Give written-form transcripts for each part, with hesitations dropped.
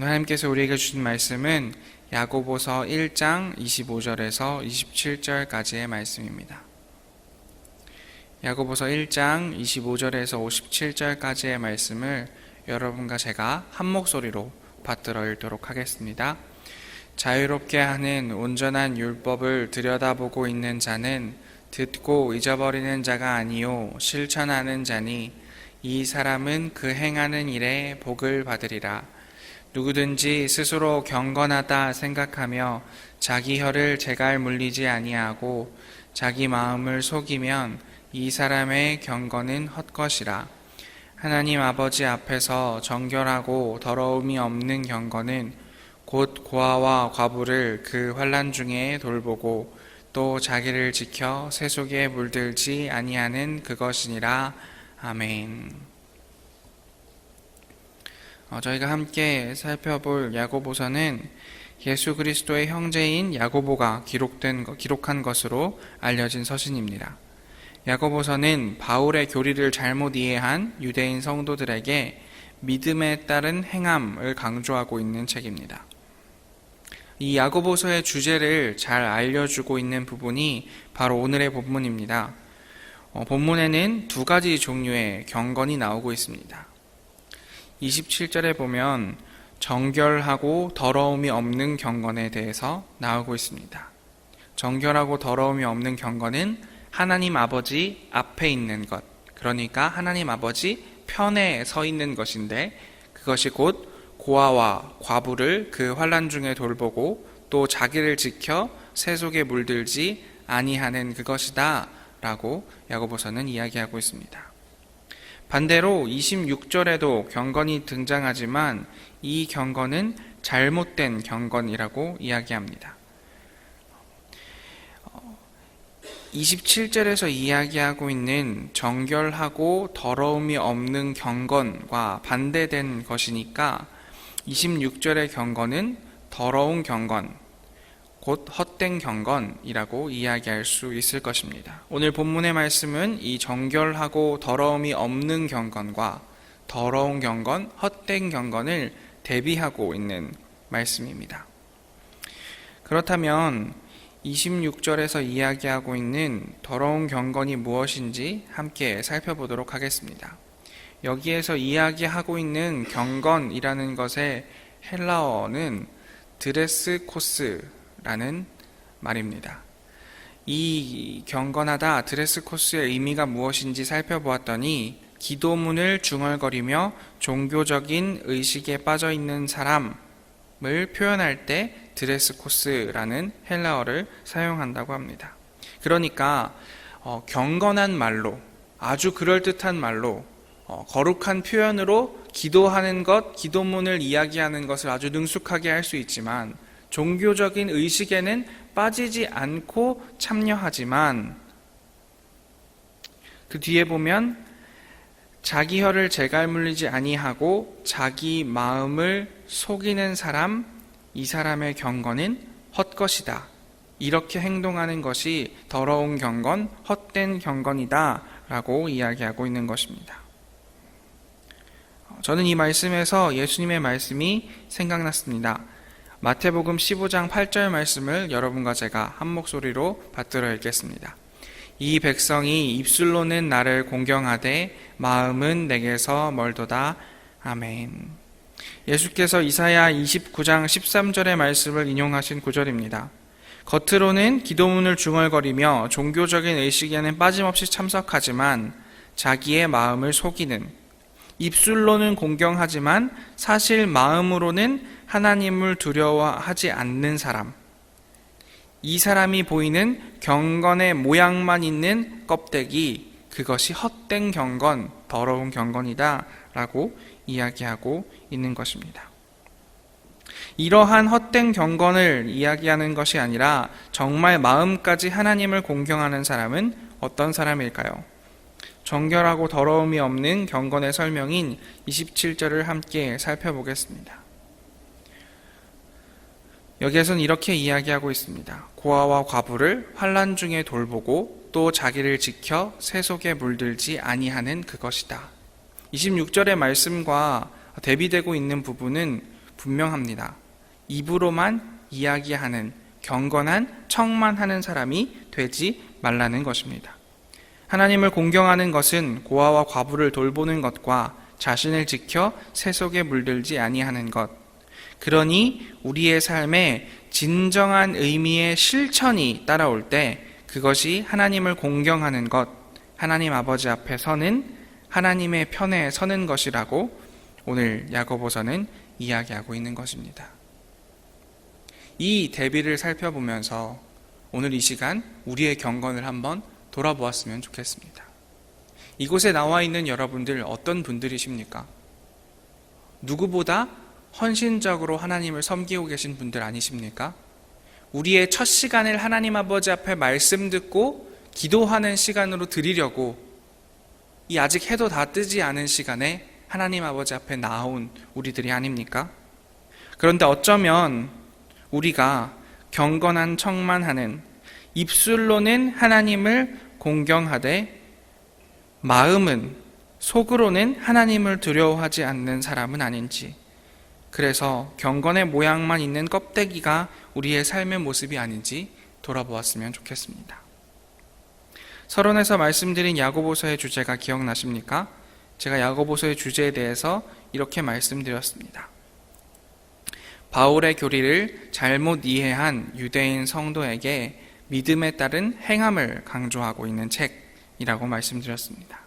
하나님께서 우리에게 주신 말씀은 야고보서 1장 25절에서 27절까지의 말씀입니다. 야고보서 1장 25절에서 57절까지의 말씀을 여러분과 제가 한 목소리로 받들어 읽도록 하겠습니다. 자유롭게 하는 온전한 율법을 들여다보고 있는 자는 듣고 잊어버리는 자가 아니요 실천하는 자니 이 사람은 그 행하는 일에 복을 받으리라. 누구든지 스스로 경건하다 생각하며 자기 혀를 제갈 물리지 아니하고 자기 마음을 속이면 이 사람의 경건은 헛것이라. 하나님 아버지 앞에서 정결하고 더러움이 없는 경건은 곧 고아와 과부를 그 환난 중에 돌보고 또 자기를 지켜 세속에 물들지 아니하는 그것이니라. 아멘. 저희가 함께 살펴볼 야고보서는 예수 그리스도의 형제인 야고보가 기록한 것으로 알려진 서신입니다. 야고보서는 바울의 교리를 잘못 이해한 유대인 성도들에게 믿음에 따른 행함을 강조하고 있는 책입니다. 이 야고보서의 주제를 잘 알려주고 있는 부분이 바로 오늘의 본문입니다. 본문에는 두 가지 종류의 경건이 나오고 있습니다. 27절에 보면 정결하고 더러움이 없는 경건에 대해서 나오고 있습니다. 정결하고 더러움이 없는 경건은 하나님 아버지 앞에 있는 것, 그러니까 하나님 아버지 편에 서 있는 것인데 그것이 곧 고아와 과부를 그 환난 중에 돌보고 또 자기를 지켜 세속에 물들지 아니하는 그것이다 라고 야고보서는 이야기하고 있습니다. 반대로 26절에도 경건이 등장하지만 이 경건은 잘못된 경건이라고 이야기합니다. 27절에서 이야기하고 있는 정결하고 더러움이 없는 경건과 반대된 것이니까 26절의 경건은 더러운 경건, 곧 헛된 경건이라고 이야기할 수 있을 것입니다. 오늘 본문의 말씀은 이 정결하고 더러움이 없는 경건과 더러운 경건, 헛된 경건을 대비하고 있는 말씀입니다. 그렇다면 26절에서 이야기하고 있는 더러운 경건이 무엇인지 함께 살펴보도록 하겠습니다. 여기에서 이야기하고 있는 경건이라는 것의 헬라어는 드레스코스라는 말입니다. 이 경건하다, 드레스코스의 의미가 무엇인지 살펴보았더니 기도문을 중얼거리며 종교적인 의식에 빠져있는 사람을 표현할 때 드레스코스라는 헬라어를 사용한다고 합니다. 그러니까 경건한 말로, 아주 그럴듯한 말로, 거룩한 표현으로 기도하는 것, 기도문을 이야기하는 것을 아주 능숙하게 할 수 있지만 종교적인 의식에는 빠지지 않고 참여하지만 그 뒤에 보면 자기 혀를 제갈 물리지 아니하고 자기 마음을 속이는 사람, 이 사람의 경건은 헛것이다. 이렇게 행동하는 것이 더러운 경건, 헛된 경건이다 라고 이야기하고 있는 것입니다. 저는 이 말씀에서 예수님의 말씀이 생각났습니다. 마태복음 15장 8절 말씀을 여러분과 제가 한 목소리로 받들어 읽겠습니다. 이 백성이 입술로는 나를 공경하되 마음은 내게서 멀도다. 아멘. 예수께서 이사야 29장 13절의 말씀을 인용하신 구절입니다. 겉으로는 기도문을 중얼거리며 종교적인 의식에는 빠짐없이 참석하지만 자기의 마음을 속이는, 입술로는 공경하지만 사실 마음으로는 하나님을 두려워하지 않는 사람, 이 사람이 보이는 경건의 모양만 있는 껍데기, 그것이 헛된 경건, 더러운 경건이다 라고 이야기하고 있는 것입니다. 이러한 헛된 경건을 이야기하는 것이 아니라 정말 마음까지 하나님을 공경하는 사람은 어떤 사람일까요? 정결하고 더러움이 없는 경건의 설명인 27절을 함께 살펴보겠습니다. 여기에서는 이렇게 이야기하고 있습니다. 고아와 과부를 환난 중에 돌보고 또 자기를 지켜 세속에 물들지 아니하는 그것이다. 26절의 말씀과 대비되고 있는 부분은 분명합니다. 입으로만 이야기하는 경건한 척만 하는 사람이 되지 말라는 것입니다. 하나님을 공경하는 것은 고아와 과부를 돌보는 것과 자신을 지켜 새 속에 물들지 아니하는 것. 그러니 우리의 삶에 진정한 의미의 실천이 따라올 때 그것이 하나님을 공경하는 것, 하나님 아버지 앞에 서는 하나님의 편에 서는 것이라고 오늘 야고보서는 이야기하고 있는 것입니다. 이 대비를 살펴보면서 오늘 이 시간 우리의 경건을 한번 돌아보았으면 좋겠습니다. 이곳에 나와 있는 여러분들 어떤 분들이십니까? 누구보다 헌신적으로 하나님을 섬기고 계신 분들 아니십니까? 우리의 첫 시간을 하나님 아버지 앞에 말씀 듣고 기도하는 시간으로 드리려고 이 아직 해도 다 뜨지 않은 시간에 하나님 아버지 앞에 나온 우리들이 아닙니까? 그런데 어쩌면 우리가 경건한 척만 하는, 입술로는 하나님을 공경하되 마음은, 속으로는 하나님을 두려워하지 않는 사람은 아닌지, 그래서 경건의 모양만 있는 껍데기가 우리의 삶의 모습이 아닌지 돌아보았으면 좋겠습니다. 서론에서 말씀드린 야고보서의 주제가 기억나십니까? 제가 야고보서의 주제에 대해서 이렇게 말씀드렸습니다. 바울의 교리를 잘못 이해한 유대인 성도에게 믿음에 따른 행함을 강조하고 있는 책이라고 말씀드렸습니다.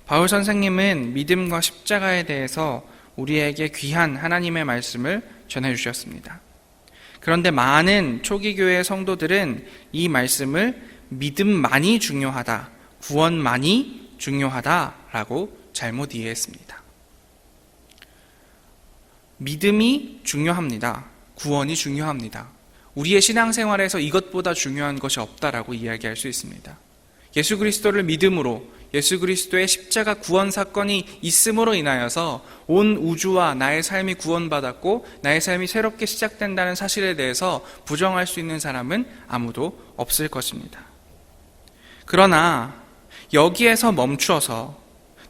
바울 선생님은 믿음과 십자가에 대해서 우리에게 귀한 하나님의 말씀을 전해주셨습니다. 그런데 많은 초기 교회 성도들은 이 말씀을 믿음만이 중요하다, 구원만이 중요하다라고 잘못 이해했습니다. 믿음이 중요합니다. 구원이 중요합니다. 우리의 신앙생활에서 이것보다 중요한 것이 없다라고 이야기할 수 있습니다. 예수 그리스도를 믿음으로, 예수 그리스도의 십자가 구원 사건이 있음으로 인하여서 온 우주와 나의 삶이 구원받았고 나의 삶이 새롭게 시작된다는 사실에 대해서 부정할 수 있는 사람은 아무도 없을 것입니다. 그러나 여기에서 멈추어서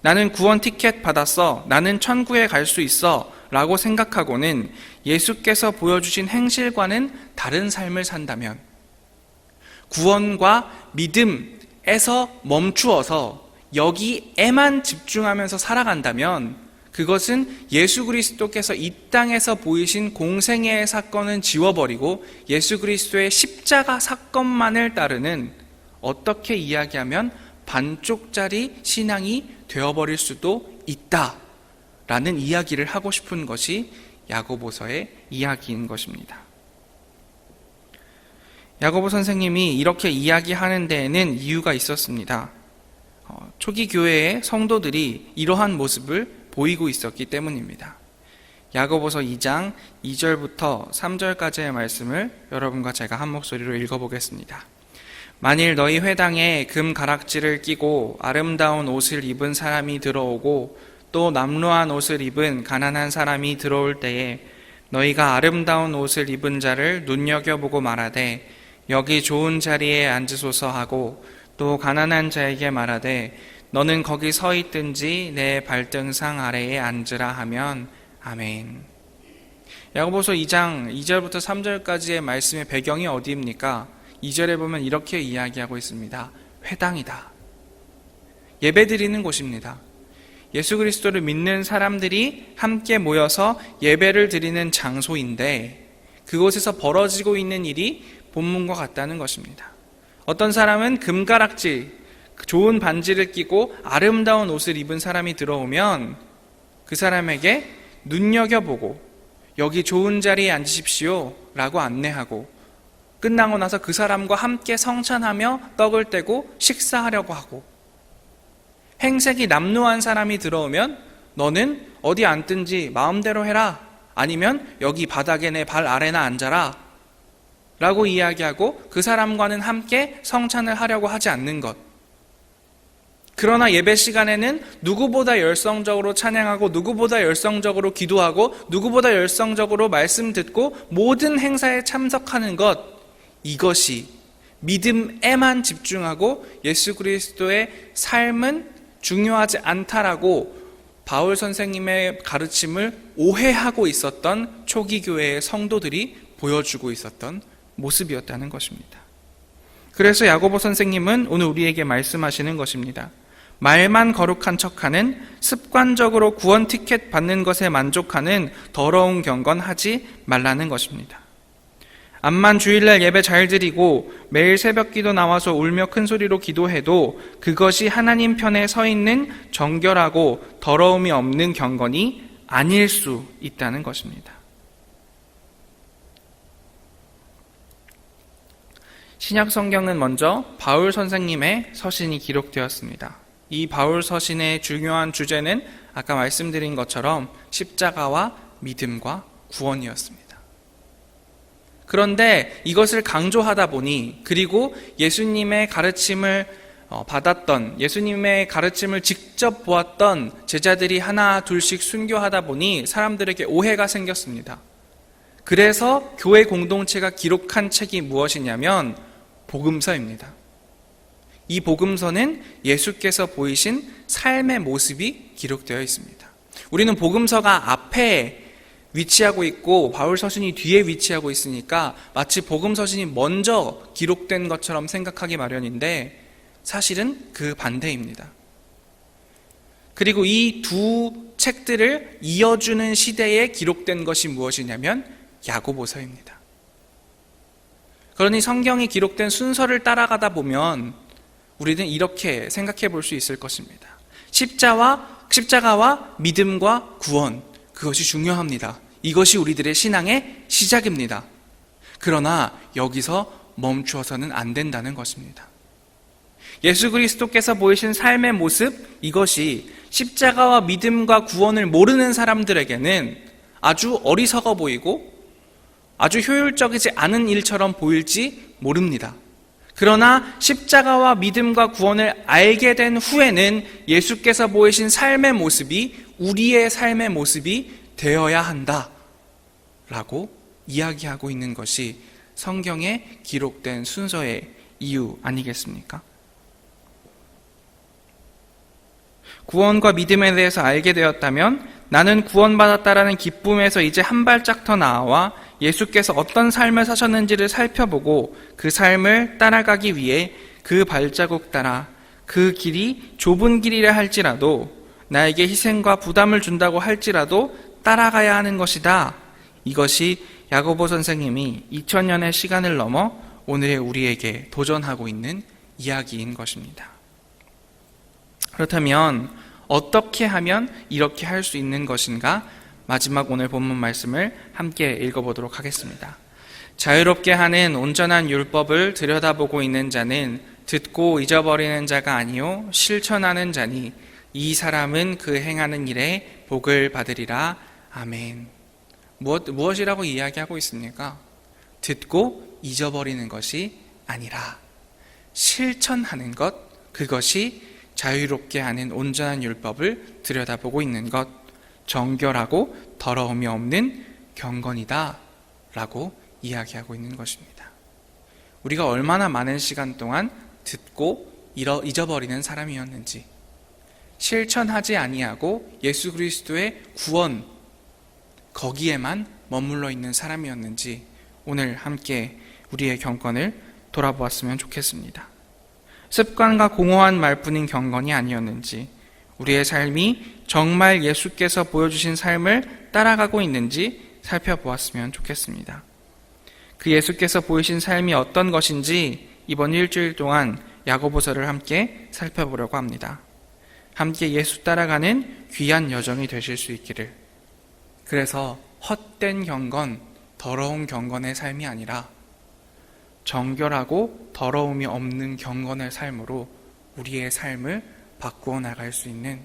나는 구원 티켓 받았어, 나는 천국에 갈 수 있어 라고 생각하고는 예수께서 보여주신 행실과는 다른 삶을 산다면, 구원과 믿음에서 멈추어서 여기에만 집중하면서 살아간다면 그것은 예수 그리스도께서 이 땅에서 보이신 공생애의 사건은 지워버리고 예수 그리스도의 십자가 사건만을 따르는, 어떻게 이야기하면 반쪽짜리 신앙이 되어버릴 수도 있다라는 이야기를 하고 싶은 것이 야고보서의 이야기인 것입니다. 야고보 선생님이 이렇게 이야기하는 데에는 이유가 있었습니다. 초기 교회의 성도들이 이러한 모습을 보이고 있었기 때문입니다. 야고보서 2장 2절부터 3절까지의 말씀을 여러분과 제가 한 목소리로 읽어보겠습니다. 만일 너희 회당에 금 가락지를 끼고 아름다운 옷을 입은 사람이 들어오고 또 남루한 옷을 입은 가난한 사람이 들어올 때에 너희가 아름다운 옷을 입은 자를 눈여겨보고 말하되 여기 좋은 자리에 앉으소서 하고 또 가난한 자에게 말하되 너는 거기 서 있든지 내 발등상 아래에 앉으라 하면 아멘. 야고보서 2장 2절부터 3절까지의 말씀의 배경이 어디입니까? 2절에 보면 이렇게 이야기하고 있습니다. 회당이다. 예배드리는 곳입니다. 예수 그리스도를 믿는 사람들이 함께 모여서 예배를 드리는 장소인데 그곳에서 벌어지고 있는 일이 본문과 같다는 것입니다. 어떤 사람은 금가락지, 좋은 반지를 끼고 아름다운 옷을 입은 사람이 들어오면 그 사람에게 눈여겨보고 여기 좋은 자리에 앉으십시오 라고 안내하고 끝나고 나서 그 사람과 함께 성찬하며 떡을 떼고 식사하려고 하고, 행색이 남루한 사람이 들어오면 너는 어디 앉든지 마음대로 해라, 아니면 여기 바닥에 내 발 아래나 앉아라 라고 이야기하고 그 사람과는 함께 성찬을 하려고 하지 않는 것. 그러나 예배 시간에는 누구보다 열성적으로 찬양하고 누구보다 열성적으로 기도하고 누구보다 열성적으로 말씀 듣고 모든 행사에 참석하는 것, 이것이 믿음에만 집중하고 예수 그리스도의 삶은 중요하지 않다라고 바울 선생님의 가르침을 오해하고 있었던 초기 교회의 성도들이 보여주고 있었던 모습이었다는 것입니다. 그래서 야고보 선생님은 오늘 우리에게 말씀하시는 것입니다. 말만 거룩한 척하는, 습관적으로 구원 티켓 받는 것에 만족하는 더러운 경건하지 말라는 것입니다. 암만 주일날 예배 잘 드리고 매일 새벽기도 나와서 울며 큰 소리로 기도해도 그것이 하나님 편에 서 있는 정결하고 더러움이 없는 경건이 아닐 수 있다는 것입니다. 신약 성경은 먼저 바울 선생님의 서신이 기록되었습니다. 이 바울 서신의 중요한 주제는 아까 말씀드린 것처럼 십자가와 믿음과 구원이었습니다. 그런데 이것을 강조하다 보니, 그리고 예수님의 가르침을 받았던, 예수님의 가르침을 직접 보았던 제자들이 하나 둘씩 순교하다 보니 사람들에게 오해가 생겼습니다. 그래서 교회 공동체가 기록한 책이 무엇이냐면 복음서입니다. 이 복음서는 예수께서 보이신 삶의 모습이 기록되어 있습니다. 우리는 복음서가 앞에 위치하고 있고 바울 서신이 뒤에 위치하고 있으니까 마치 복음 서신이 먼저 기록된 것처럼 생각하기 마련인데 사실은 그 반대입니다. 그리고 이 두 책들을 이어주는 시대에 기록된 것이 무엇이냐면 야고보서입니다. 그러니 성경이 기록된 순서를 따라가다 보면 우리는 이렇게 생각해 볼 수 있을 것입니다. 십자가와 믿음과 구원, 그것이 중요합니다. 이것이 우리들의 신앙의 시작입니다. 그러나 여기서 멈추어서는 안 된다는 것입니다. 예수 그리스도께서 보이신 삶의 모습, 이것이 십자가와 믿음과 구원을 모르는 사람들에게는 아주 어리석어 보이고 아주 효율적이지 않은 일처럼 보일지 모릅니다. 그러나 십자가와 믿음과 구원을 알게 된 후에는 예수께서 보이신 삶의 모습이 우리의 삶의 모습이 되어야 한다라고 이야기하고 있는 것이 성경에 기록된 순서의 이유 아니겠습니까? 구원과 믿음에 대해서 알게 되었다면 나는 구원받았다라는 기쁨에서 이제 한 발짝 더 나아와 예수께서 어떤 삶을 사셨는지를 살펴보고 그 삶을 따라가기 위해 그 발자국 따라 그 길이 좁은 길이라 할지라도 나에게 희생과 부담을 준다고 할지라도 따라가야 하는 것이다. 이것이 야고보 선생님이 2000년의 시간을 넘어 오늘의 우리에게 도전하고 있는 이야기인 것입니다. 그렇다면 어떻게 하면 이렇게 할 수 있는 것인가? 마지막 오늘 본문 말씀을 함께 읽어보도록 하겠습니다. 자유롭게 하는 온전한 율법을 들여다보고 있는 자는 듣고 잊어버리는 자가 아니요 실천하는 자니 이 사람은 그 행하는 일에 복을 받으리라. 아멘. 무엇이라고 이야기하고 있습니까? 듣고 잊어버리는 것이 아니라 실천하는 것, 그것이 자유롭게 하는 온전한 율법을 들여다보고 있는 것, 정결하고 더러움이 없는 경건이다 라고 이야기하고 있는 것입니다. 우리가 얼마나 많은 시간 동안 듣고 잊어버리는 사람이었는지, 실천하지 아니하고 예수 그리스도의 구원 거기에만 머물러 있는 사람이었는지 오늘 함께 우리의 경건을 돌아보았으면 좋겠습니다. 습관과 공허한 말뿐인 경건이 아니었는지, 우리의 삶이 정말 예수께서 보여주신 삶을 따라가고 있는지 살펴보았으면 좋겠습니다. 그 예수께서 보이신 삶이 어떤 것인지 이번 일주일 동안 야고보서를 함께 살펴보려고 합니다. 함께 예수 따라가는 귀한 여정이 되실 수 있기를. 그래서 헛된 경건, 더러운 경건의 삶이 아니라 정결하고 더러움이 없는 경건의 삶으로 우리의 삶을 바꾸어 나갈 수 있는,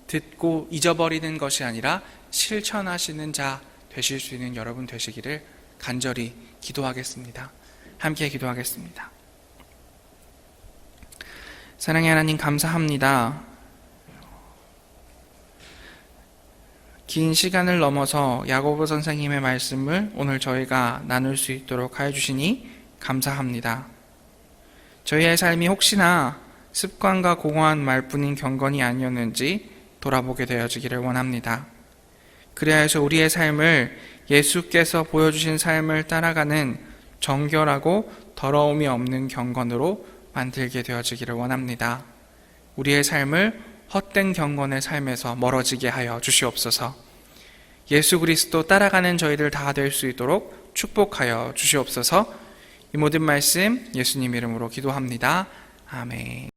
듣고 잊어버리는 것이 아니라 실천하시는 자 되실 수 있는 여러분 되시기를 간절히 기도하겠습니다. 함께 기도하겠습니다. 사랑의 하나님, 감사합니다. 긴 시간을 넘어서 야고보 선생님의 말씀을 오늘 저희가 나눌 수 있도록 하여 주시니 감사합니다. 저희의 삶이 혹시나 습관과 공허한 말뿐인 경건이 아니었는지 돌아보게 되어지기를 원합니다. 그래야 해서 우리의 삶을 예수께서 보여주신 삶을 따라가는 정결하고 더러움이 없는 경건으로 만들게 되어지기를 원합니다. 우리의 삶을 헛된 경건의 삶에서 멀어지게 하여 주시옵소서. 예수 그리스도 따라가는 저희들 다 될 수 있도록 축복하여 주시옵소서. 이 모든 말씀 예수님 이름으로 기도합니다. 아멘.